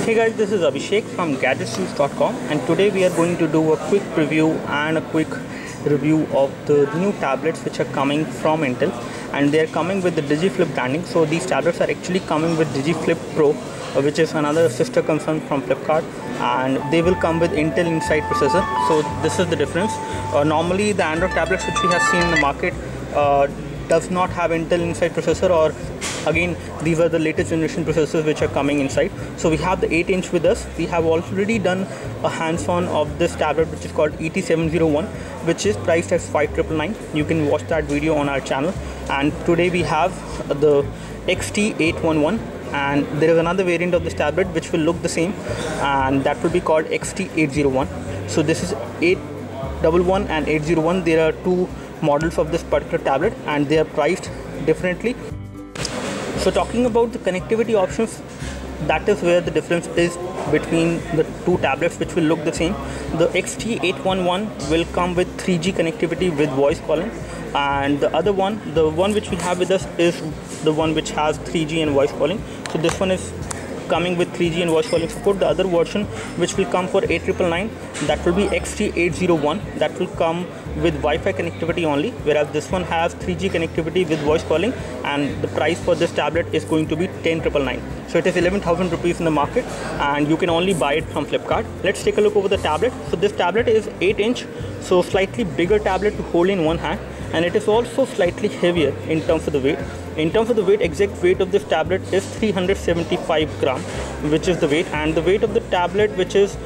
Hey guys, this is Abhishek from gadgetsnews.com, and today we are going to do a quick preview and a quick review of the new tablets which are coming from Intel, and they are coming with the Digiflip branding. So these tablets are actually coming with Digiflip Pro, which is another sister concern from Flipkart, and they will come with Intel Inside processor. So this is the difference. Normally the Android tablets which we have seen in the market does not have Intel Inside processor, or again these are the latest generation processors which are coming inside. So we have the 8-inch with us. We have already done a hands-on of this tablet which is called ET701, which is priced as 5,999. You can watch that video on our channel. And today we have the XT811, and there is another variant of this tablet which will look the same, and that will be called XT801. So this is 811 and 801. There are two models of this particular tablet and they are priced differently. So talking about the connectivity options, that is where the difference is between the two tablets which will look the same. The XT811 will come with 3G connectivity with voice calling, and the other one, the one which we have with us, is the one which has 3G and voice calling. So this one is coming with 3G and voice calling support. The other version which will come for 8,999, that will be XT801, that will come with Wi-Fi connectivity only, whereas this one has 3G connectivity with voice calling, and the price for this tablet is going to be 10,999. So it is 11,000 rupees in the market, and you can only buy it from Flipkart. Let's take a look over the tablet. So this tablet is 8-inch, so slightly bigger tablet to hold in one hand, and it is also slightly heavier in terms of the weight. In terms of the weight, exact weight of this tablet is 375 gram, which is the weight, and the weight of the tablet which is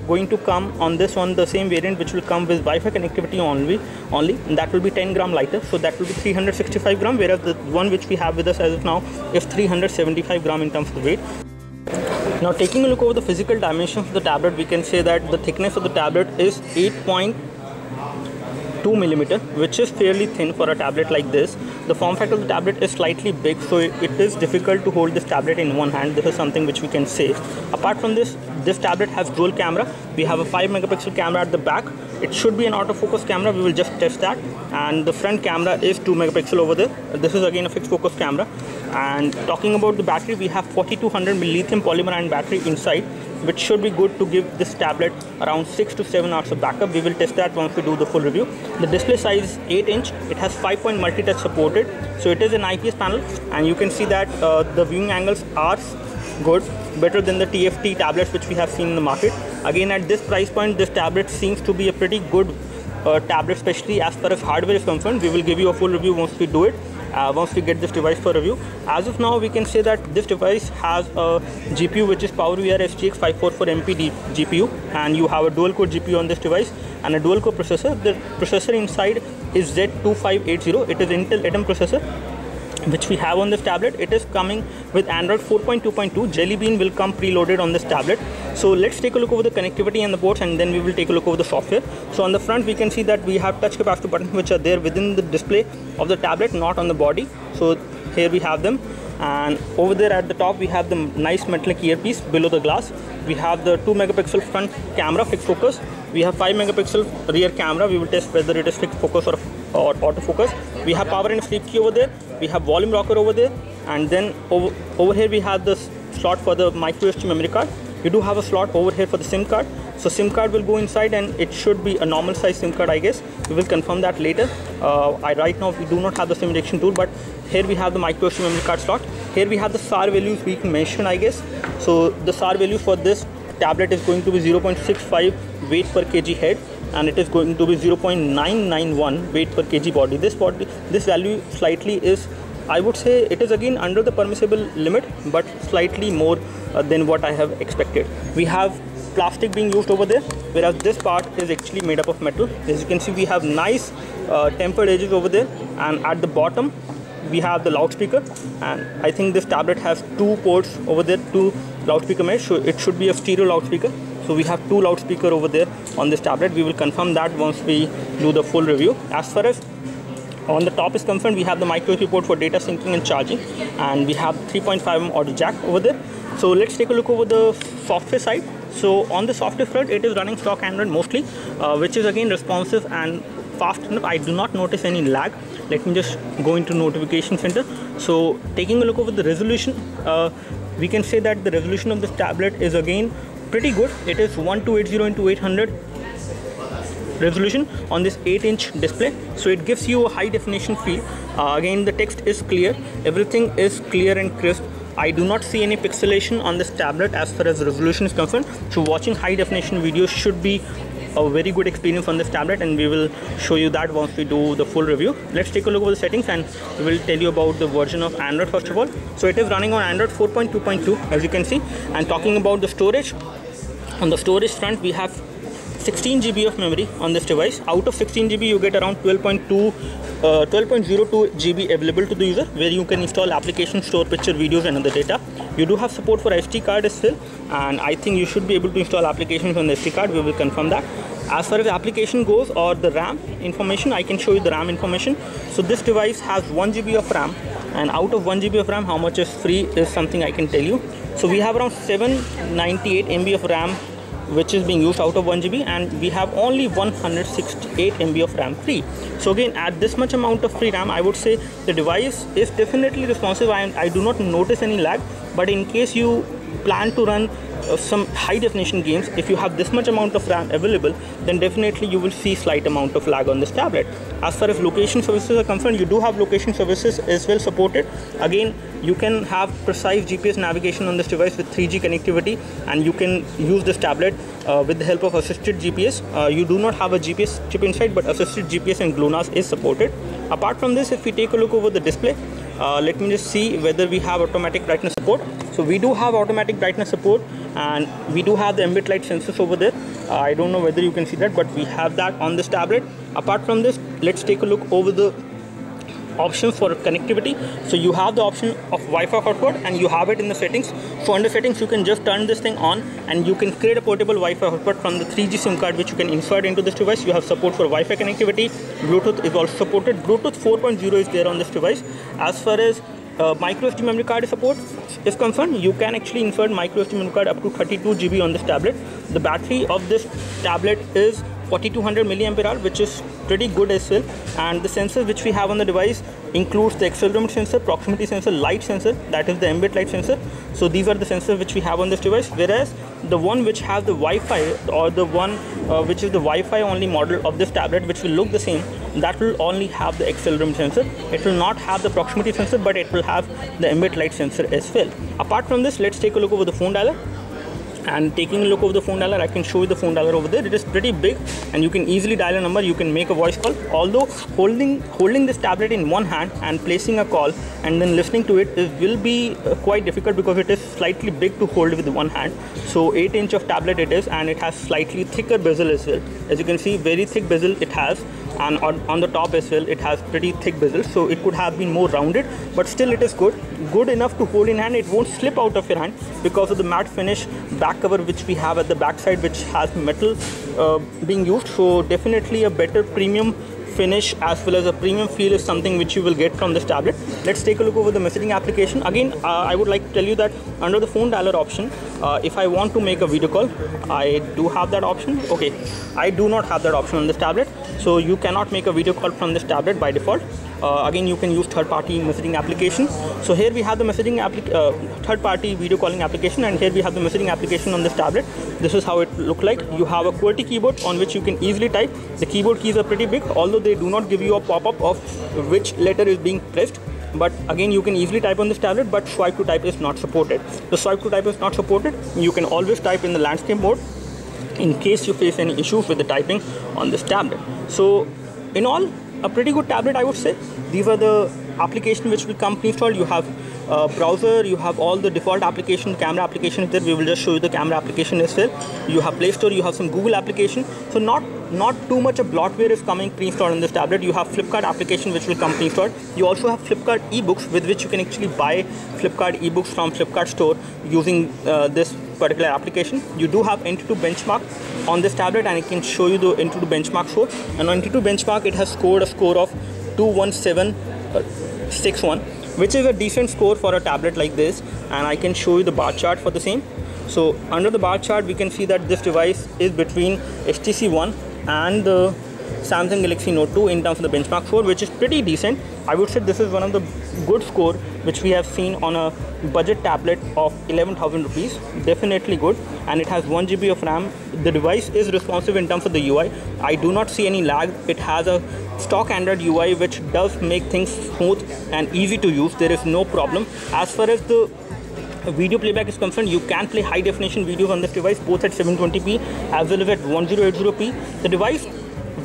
going to come on this one, the same variant which will come with Wi-Fi connectivity only, that will be 10 gram lighter, so that will be 365 gram, whereas the one which we have with us as of now is 375 gram in terms of the weight. Now taking a look over the physical dimensions of the tablet, we can say that the thickness of the tablet is 8.2 millimeter, which is fairly thin for a tablet like this. The form factor of the tablet is slightly big, so it is difficult to hold this tablet in one hand. This is something which we can say. Apart from this, this tablet has dual camera. We have a 5 megapixel camera at the back. It should be an autofocus camera. We will just test that. And the front camera is 2 megapixel over there. This is again a fixed focus camera. And talking about the battery, we have 4200 mAh lithium polymer ion battery inside, which should be good to give this tablet around 6 to 7 hours of backup. We will test that once we do the full review. The display size is 8-inch. It has 5-point multi-touch supported, so it is an IPS panel, and you can see that the viewing angles are good, better than the TFT tablets which we have seen in the market. Again, at this price point, this tablet seems to be a pretty good tablet, especially as far as hardware is concerned. We will give you a full review once we do it. Once we get this device for review. As of now, we can say that this device has a GPU which is PowerVR SGX 544MP GPU, and you have a dual core GPU on this device and a dual core processor. The processor inside is Z2580. It is Intel Atom processor which we have on this tablet. It is coming with Android 4.2.2. Jelly Bean will come preloaded on this tablet. So let's take a look over the connectivity and the ports, and then we will take a look over the software. So on the front, we can see that we have touch capacitive buttons which are there within the display of the tablet, not on the body. So here we have them, and over there at the top we have the nice metallic earpiece below the glass. We have the 2 megapixel front camera fixed focus. We have 5 megapixel rear camera. We will test whether it is fixed focus or autofocus. We have power and sleep key over there. We have volume rocker over there, and then over here we have the slot for the micro SD memory card. We do have a slot over here for the SIM card. So SIM card will go inside, and it should be a normal size SIM card, I guess. We will confirm that later. Right now we do not have the SIM injection tool, but here we have the micro SD memory card slot. Here we have the SAR values we can mention, I guess. So the SAR value for this tablet is going to be 0.65 weight per kg head, and it is going to be 0.991 weight per kg body. This value slightly is, I would say, it is again under the permissible limit, but slightly more than what I have expected. We have plastic being used over there, whereas this part is actually made up of metal. As you can see, we have nice tempered edges over there, and at the bottom we have the loudspeaker, and I think this tablet has 2 ports over there, 2 loudspeaker mesh, so it should be a stereo loudspeaker. So we have 2 loudspeaker over there on this tablet. We will confirm that once we do the full review. As far as on the top is concerned, we have the micro USB port for data syncing and charging, and we have 3.5mm audio jack over there. So let's take a look over the software side. So on the software front, it is running stock Android mostly, which is again responsive and fast enough. I do not notice any lag. Let me just go into notification center. So taking a look over the resolution, we can say that the resolution of this tablet is again pretty good. It is 1280 into 800 resolution on this 8-inch display, so it gives you a high definition feel. Again, the text is clear, everything is clear and crisp. I do not see any pixelation on this tablet as far as resolution is concerned, so watching high definition videos should be a very good experience on this tablet, and we will show you that once we do the full review. Let's take a look over the settings and we will tell you about the version of Android first of all. So it is running on Android 4.2.2 as you can see. And talking about the storage, on the storage front we have 16 GB of memory on this device. Out of 16 GB you get around 12.02 GB available to the user, where you can install applications, store picture, videos and other data. You do have support for SD card as well, and I think you should be able to install applications on the SD card. We will confirm that. As far as the application goes or the RAM information, I can show you the RAM information. So this device has 1 GB of RAM, and out of 1 GB of RAM, how much is free is something I can tell you. So we have around 798 MB of RAM which is being used out of 1 GB, and we have only 168 MB of RAM free. So again, at this much amount of free RAM, I would say the device is definitely responsive. I do not notice any lag, but in case you plan to run some high definition games, if you have this much amount of RAM available, then definitely you will see slight amount of lag on this tablet. As far as location services are concerned, you do have location services as well supported. Again, you can have precise GPS navigation on this device with 3G connectivity, and you can use this tablet with the help of assisted GPS. You do not have a GPS chip inside, but assisted GPS and GLONASS is supported. Apart from this, if we take a look over the display, let me just see whether we have automatic brightness support. So we do have automatic brightness support, and we do have the ambient light sensors over there. I don't know whether you can see that, but we have that on this tablet. Apart from this, let's take a look over the options for connectivity. So you have the option of Wi-Fi hotspot, and you have it in the settings. So under settings, you can just turn this thing on, and you can create a portable Wi-Fi hotspot from the 3G SIM card, which you can insert into this device. You have support for Wi-Fi connectivity. Bluetooth is also supported. Bluetooth 4.0 is there on this device. As far as micro SD memory card support is concerned, you can actually insert micro SD memory card up to 32 GB on this tablet. The battery of this tablet is 4200 mAh, which is pretty good as well. And the sensors which we have on the device includes the accelerometer sensor, proximity sensor, light sensor, that is the ambient light sensor. So these are the sensors which we have on this device, whereas the one which has the Wi-Fi, or the one which is the Wi-Fi only model of this tablet, which will look the same, that will only have the accelerometer sensor. It will not have the proximity sensor, but it will have the ambient light sensor as well. Apart from this, let's take a look over the phone dialer. And taking a look over the phone dialer, I can show you the phone dialer over there. It is pretty big, and you can easily dial a number. You can make a voice call. Although holding this tablet in one hand and placing a call and then listening to it will be quite difficult, because it is slightly big to hold with one hand. So 8-inch of tablet it is, and it has slightly thicker bezel as well. As you can see, very thick bezel it has, and on the top as well it has pretty thick bezel. So it could have been more rounded, but still it is good enough to hold in hand. It won't slip out of your hand because of the matte finish back cover which we have at the back side, which has metal being used. So definitely a better premium finish as well as a premium feel is something which you will get from this tablet. Let's take a look over the messaging application. Again, I would like to tell you that under the phone dialer option, if I want to make a video call, I do have that option. Okay, I do not have that option on this tablet, so you cannot make a video call from this tablet by default. Again, you can use third-party messaging application. So here we have the messaging third-party video calling application, and here we have the messaging application on this tablet. This is how it looks like. You have a QWERTY keyboard on which you can easily type. The keyboard keys are pretty big, although they do not give you a pop-up of which letter is being pressed. But again, you can easily type on this tablet, but swipe to type is not supported. The swipe to type is not supported. You can always type in the landscape mode in case you face any issues with the typing on this tablet. So in all, a pretty good tablet, I would say. These are the applications which will come pre-installed. You have browser, you have all the default application, camera applications there. We will just show you the camera application as well. You have Play Store, you have some Google application. So not too much of bloatware is coming pre-installed on this tablet. You have Flipkart application which will come pre-installed. You also have Flipkart ebooks, with which you can actually buy Flipkart ebooks from Flipkart store using this particular application. You do have Entity benchmark on this tablet, and I can show you the Entity benchmark score. And on Entity benchmark, it has scored a score of 21761, which is a decent score for a tablet like this. And I can show you the bar chart for the same. So under the bar chart, we can see that this device is between HTC One and the Samsung Galaxy Note 2 in terms of the benchmark score, which is pretty decent. I would say this is one of the good score which we have seen on a budget tablet of 11,000 rupees. Definitely good, and it has 1 GB of RAM. The device is responsive in terms of the UI. I do not see any lag. It has a stock Android UI, which does make things smooth and easy to use. There is no problem. As far as the video playback is concerned, you can play high definition videos on this device, both at 720p as well as at 1080p. The device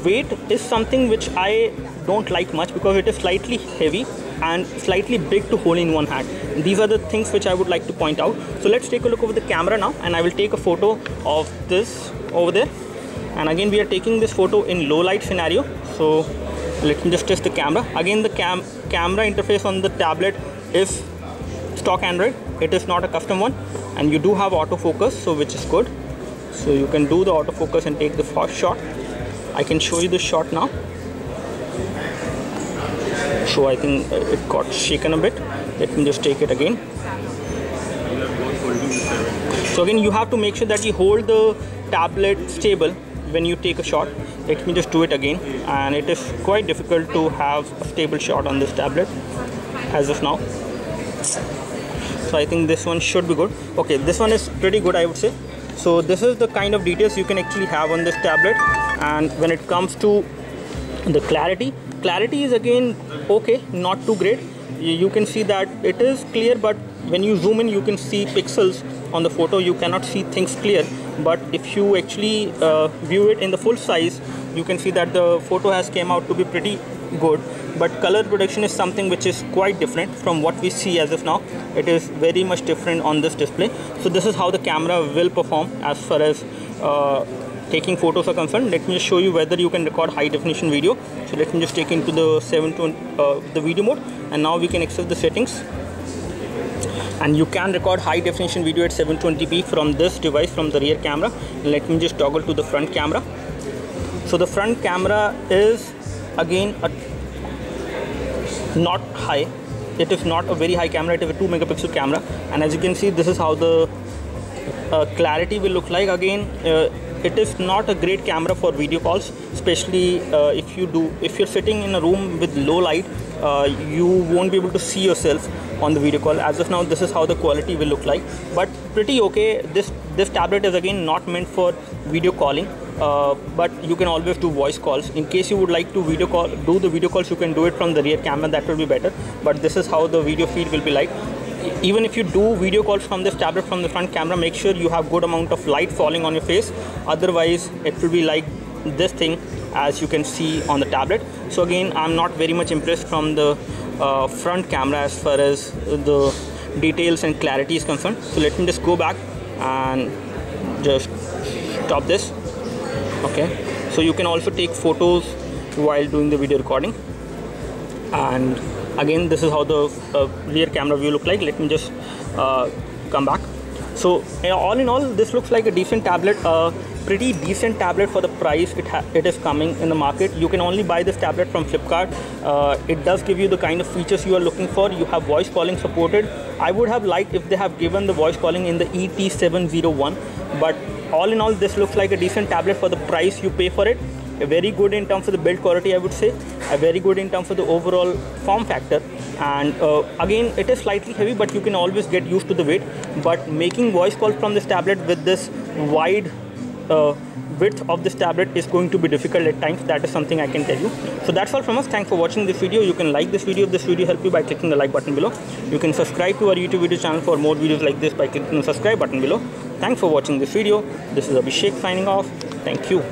weight is something which I don't like much because it is slightly heavy and slightly big to hold in one hand. These are the things which I would like to point out. So let's take a look over the camera now, and I will take a photo of this over there. And again, we are taking this photo in low light scenario. So let me just test the camera. Again, the camera interface on the tablet is stock Android. It is not a custom one, and you do have autofocus, so which is good. So you can do the autofocus and take the first shot. I can show you the shot now. So I think it got shaken a bit. Let me just take it again. So again, you have to make sure that you hold the tablet stable when you take a shot. Let me just do it again, and it is quite difficult to have a stable shot on this tablet as of now. So I think this one should be good. Okay, this one is pretty good, I would say. So this is the kind of details you can actually have on this tablet. And when it comes to the clarity is again okay, not too great. You can see that it is clear, but when you zoom in, you can see pixels on the photo. You cannot see things clear, but if you actually view it in the full size, you can see that the photo has came out to be pretty good. But color production is something which is quite different from what we see as of now. It is very much different on this display. So this is how the camera will perform as far as taking photos are concerned. Let me just show you whether you can record high definition video. So let me just take into the 720 the video mode, and now we can access the settings. And you can record high definition video at 720p from this device, from the rear camera. Let me just toggle to the front camera. So the front camera is again not high. It is not a very high camera. It is a 2 megapixel camera, and as you can see, this is how the clarity will look like. Again, it is not a great camera for video calls, especially if you're sitting in a room with low light. You won't be able to see yourself on the video call. As of now, this is how the quality will look like, but pretty okay. This tablet is again not meant for video calling, but you can always do voice calls. In case you would like to do the video calls, you can do it from the rear camera. That will be better, but this is how the video feed will be like. Even if you do video calls from this tablet from the front camera, make sure you have good amount of light falling on your face. Otherwise, it will be like this thing as you can see on the tablet. So again, I'm not very much impressed from the front camera as far as the details and clarity is concerned. So let me just go back and just stop this. Okay, so you can also take photos while doing the video recording. And again, this is how the rear camera view look like. Let me just come back. So all in all, this looks like a decent tablet, pretty decent tablet for the price it is coming in the market. You can only buy this tablet from Flipkart. It does give you the kind of features you are looking for. You have voice calling supported. I would have liked if they have given the voice calling in the ET701, but all in all, this looks like a decent tablet for the price you pay for it. Very good in terms of the build quality, I would say. Very good in terms of the overall form factor. And again, it is slightly heavy, but you can always get used to the weight. But making voice calls from this tablet with this wide width of this tablet is going to be difficult at times. That is something I can tell you. So that's all from us. Thanks for watching this video. You can like this video if this video helped you by clicking the like button below. You can subscribe to our YouTube video channel for more videos like this by clicking the subscribe button below. Thanks for watching this video. This is Abhishek signing off. Thank you.